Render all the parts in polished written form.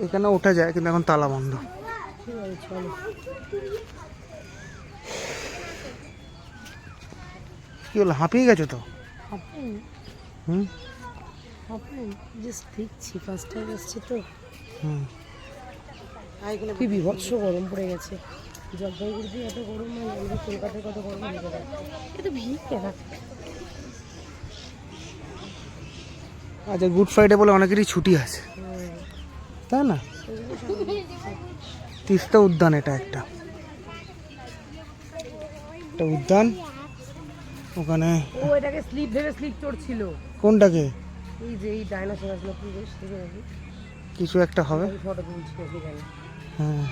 এখানে ওঠা যায় কিন্তু এখন তালা বন্ধ। কি হলো, হাঁপিয়ে গেছো তো? হুম, দেখছি ফার্স্ট টাইম এসছি তো। হুম। কি বিভৎস গরম পড়ে গেছে। জলপাইগুড়িতে এত গরম নয়, আমাদের কলকাতায় কত গরম হয়ে যাবে। এত ভিড় কেন? আচ্ছা, গুড ফ্রাইডে বলে অনেকেরই ছুটি আছে, তাই না? তিস্তা উদ্যান, এটা একটা উদ্যান। ওখানে ও এটাকে স্লিপ ভেবে স্লিপ চড়ছিল। কোনটাকে? এই যে এই ডাইনোসর আসলো, কি বেশ দেখে দেখি কিছু একটা হবে। ফটো তুলছিল সেখানে। হ্যাঁ,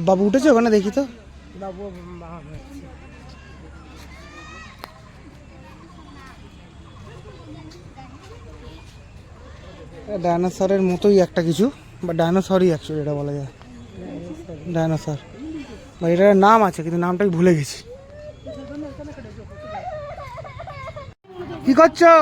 বাবু উঠেছে ওখানে, দেখি তো। বাবু বাবা হচ্ছে ডাইনোসরের মতোই একটা কিছু, বা ডাইনোসরই অ্যাকচুয়ালি এটা বলা যায়। ডাইনোসর বা এটার নাম আছে কিন্তু নামটা আমি ভুলে গেছি। কি করছো?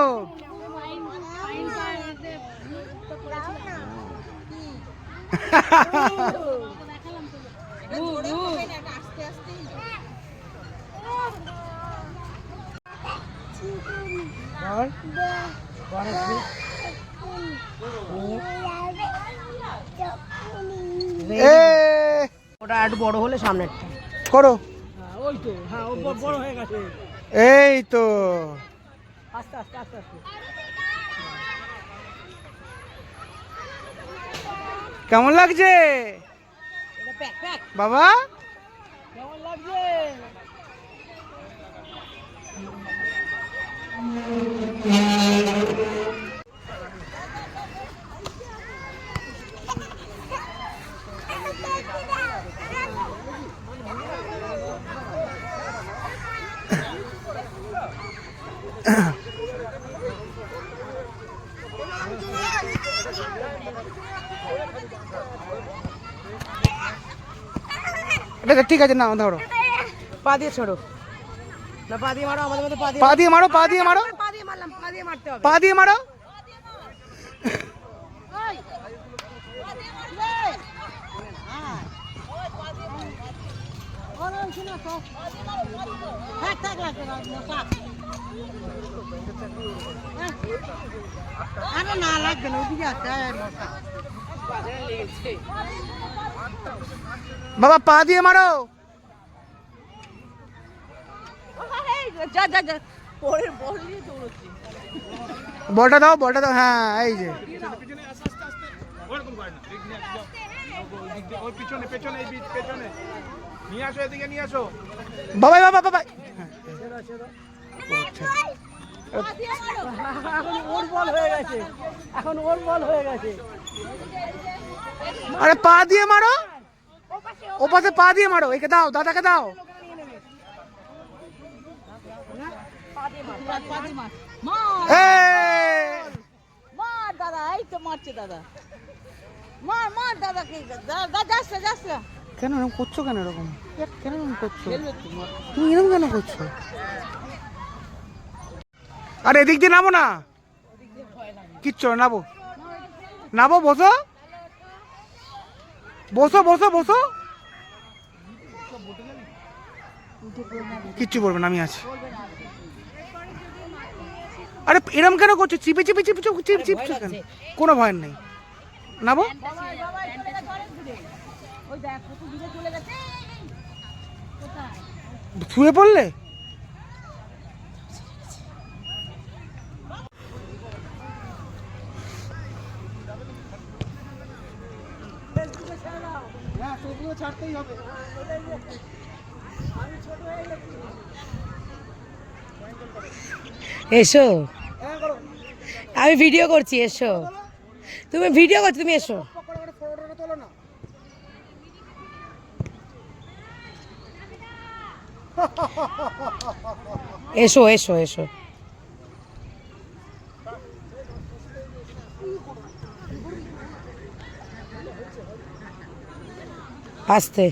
ওটা একটু বড় হলে সামনেরটা করো। ওই তো, হ্যাঁ ও বড় হয়ে গেছে। এই তো, আস্তে আস্তে আস্তে আস্তে। কেমন লাগছে বাবা? কেমন লাগছে? এটা ঠিক আছে, না ধরো। পা দিয়ে ছোড়ো না, পা দিয়ে মারো। আমাদের মধ্যে পা দিয়ে মারো, পা দিয়ে মারো, পা দিয়ে মারলাম, পা দিয়ে মারতে হবে। পা দিয়ে মারো। আরে না লাগবে না, ওদিকে আছে বাবা পা দিয়ে মারো। যা যা যা, পরের বল নিয়ে দৌড়চ্ছি। বলটা দাও, বলটা দাও। হ্যাঁ, এই যে বাবাই, বাবা বাবা। এখন ওর বল হয়ে গেছে, এখন ওর বল হয়ে গেছে। আরে পা দিয়ে মারো, ও পাশে পা দিয়ে মারো। একে দাও, দাদাকে দাও। মার দাদা, এই তো মারছে দাদা। মার মার দাদাকে, দাদা যাচ্ছে যাচ্ছে। কেন এরকম করছো? কেন এরকম কেন এরকম করছো? তুমি এরকম কেন করছো? আরে এদিক দিয়ে নামো না, কিচ্ছু না, নাবো নাবো, বসো বসো বসো বসো। কিচ্ছু বলবে না, আমি আছি। আরে এরকম কেন করছো? চিপে চিপে চিপে চিপ চিপছো কেন? কোনো ভয় নেই, নাবো। শুয়ে পড়লে? ছাড়তেই হবে। এসো, আমি ভিডিও করছি, এসো। তুমি ভিডিও করছো, তুমি এসো। এসো এসো এসো। আস্তে।